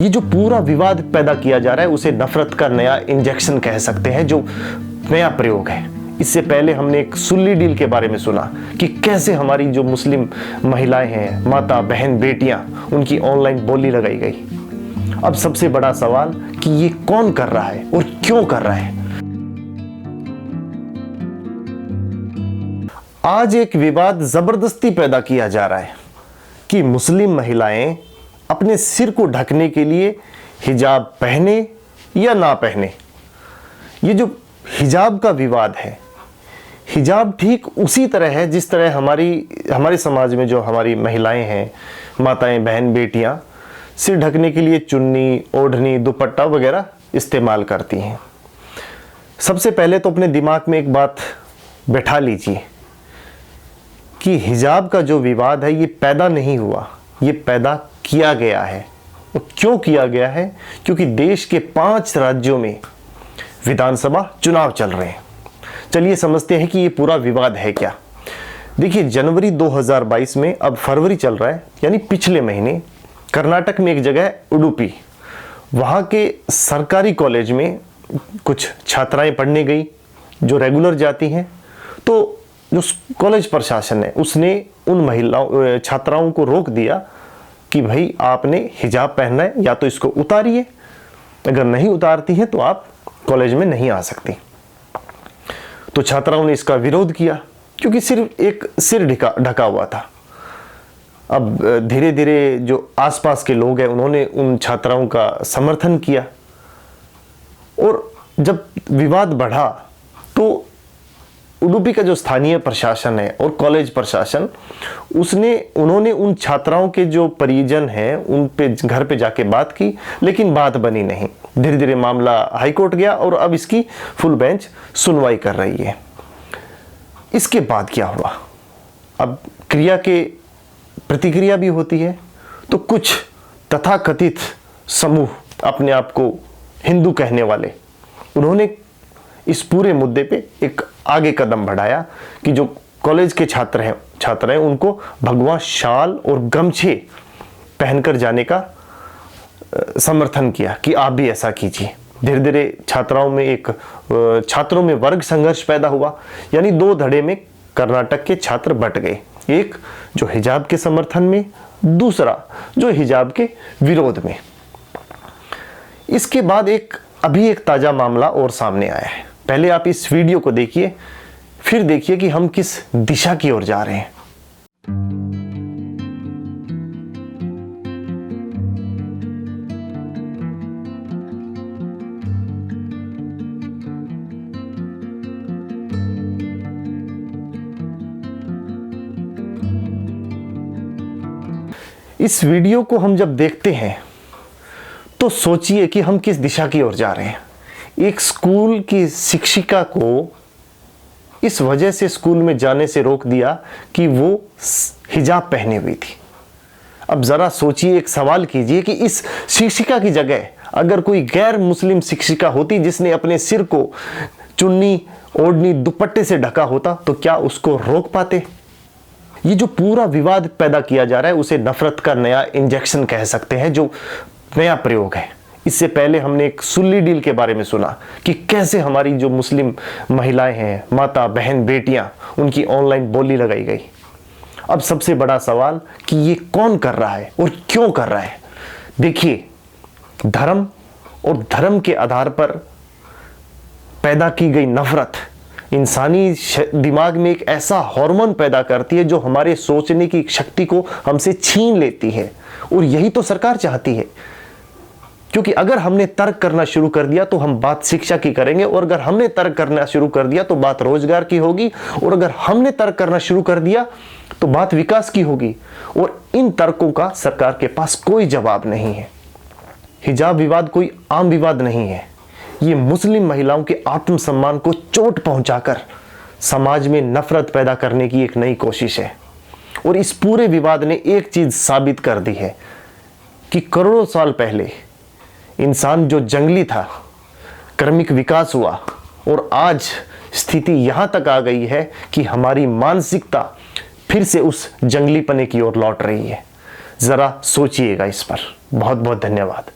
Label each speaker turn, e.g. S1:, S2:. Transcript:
S1: ये जो पूरा विवाद पैदा किया जा रहा है उसे नफरत का नया इंजेक्शन कह सकते हैं, जो नया प्रयोग है। इससे पहले हमने एक सुल्ली डील के बारे में सुना कि कैसे हमारी जो मुस्लिम महिलाएं हैं, माता बहन बेटियां, उनकी ऑनलाइन बोली लगाई गई। अब सबसे बड़ा सवाल कि ये कौन कर रहा है और क्यों कर रहा है। आज एक विवाद जबरदस्ती पैदा किया जा रहा है कि मुस्लिम महिलाएं अपने सिर को ढकने के लिए हिजाब पहने या ना पहने। ये जो हिजाब का विवाद है, हिजाब ठीक उसी तरह है जिस तरह हमारे समाज में जो हमारी महिलाएं हैं, माताएं बहन बेटियां, सिर ढकने के लिए चुन्नी, ओढ़नी, दुपट्टा वगैरह इस्तेमाल करती हैं। सबसे पहले तो अपने दिमाग में एक बात बैठा लीजिए कि हिजाब का जो विवाद है ये पैदा नहीं हुआ, ये पैदा किया गया है। और क्यों किया गया है? क्योंकि देश के 5 राज्यों में विधानसभा चुनाव चल रहे हैं। चलिए समझते हैं कि ये पूरा विवाद है क्या। देखिए, जनवरी 2022 में अब फरवरी चल रहा है, यानी पिछले महीने कर्नाटक में एक जगह है उडुपी, वहाँ के सरकारी कॉलेज में कुछ छात्राएं पढ़ने गई जो रेगुलर जाती हैं। तो जो कॉलेज प्रशासन है उसने उन छात्राओं को रोक दिया कि भाई आपने हिजाब पहनना है, या तो इसको उतारिए, अगर नहीं उतारती है तो आप कॉलेज में नहीं आ सकती। तो छात्राओं ने इसका विरोध किया क्योंकि सिर्फ एक सिर ढका हुआ था। अब धीरे धीरे जो आसपास के लोग हैं उन्होंने उन छात्राओं का समर्थन किया, और जब विवाद बढ़ा तो उडुपी का जो स्थानीय प्रशासन है और कॉलेज प्रशासन, उन्होंने उन छात्राओं के जो परिजन हैं उन पे घर पे जाके बात की, लेकिन बात बनी नहीं। धीरे धीरे मामला हाईकोर्ट गया और अब इसकी फुल बेंच सुनवाई कर रही है। इसके बाद क्या हुआ? अब क्रिया के प्रतिक्रिया भी होती है। तो कुछ तथाकथित समूह, अपने आप को हिंदू कहने वाले, उन्होंने इस पूरे मुद्दे पे एक आगे कदम बढ़ाया कि जो कॉलेज के छात्र हैं उनको भगवा शाल और गमछे पहनकर जाने का समर्थन किया कि आप भी ऐसा कीजिए। धीरे धीरे छात्रों में वर्ग संघर्ष पैदा हुआ, यानी 2 धड़े में कर्नाटक के छात्र बट गए। एक जो हिजाब के समर्थन में, दूसरा जो हिजाब के विरोध में। इसके बाद अभी एक ताजा मामला और सामने आया है। पहले आप इस वीडियो को देखिए, फिर देखिए कि हम किस दिशा की ओर जा रहे हैं। इस वीडियो को हम जब देखते हैं तो सोचिए कि हम किस दिशा की ओर जा रहे हैं। एक स्कूल की शिक्षिका को इस वजह से स्कूल में जाने से रोक दिया कि वो हिजाब पहने हुई थी। अब जरा सोचिए, एक सवाल कीजिए कि इस शिक्षिका की जगह अगर कोई गैर मुस्लिम शिक्षिका होती जिसने अपने सिर को चुन्नी, ओढ़नी, दुपट्टे से ढका होता तो क्या उसको रोक पाते? ये जो पूरा विवाद पैदा किया जा रहा है उसे नफरत का नया इंजेक्शन कह सकते हैं, जो नया प्रयोग है। इससे पहले हमने एक सुल्ली डील के बारे में सुना कि कैसे हमारी जो मुस्लिम महिलाएं हैं, माता बहन बेटियां, उनकी ऑनलाइन बोली लगाई गई। अब सबसे बड़ा सवाल कि ये कौन कर रहा है और क्यों कर रहा है। देखिए, धर्म और धर्म के आधार पर पैदा की गई नफरत इंसानी दिमाग में एक ऐसा हार्मोन पैदा करती है जो हमारे सोचने की शक्ति को हमसे छीन लेती है, और यही तो सरकार चाहती है। क्योंकि अगर हमने तर्क करना शुरू कर दिया तो हम बात शिक्षा की करेंगे, और अगर हमने तर्क करना शुरू कर दिया तो बात रोजगार की होगी, और अगर हमने तर्क करना शुरू कर दिया तो बात विकास की होगी। और इन तर्कों का सरकार के पास कोई जवाब नहीं है। हिजाब विवाद कोई आम विवाद नहीं है। ये मुस्लिम महिलाओं के आत्मसम्मान को चोट पहुंचाकर समाज में नफरत पैदा करने की एक नई कोशिश है। और इस पूरे विवाद ने एक चीज साबित कर दी है कि करोड़ों साल पहले इंसान जो जंगली था, क्रमिक विकास हुआ, और आज स्थिति यहां तक आ गई है कि हमारी मानसिकता फिर से उस जंगलीपने की ओर लौट रही है। ज़रा सोचिएगा इस पर। बहुत बहुत धन्यवाद।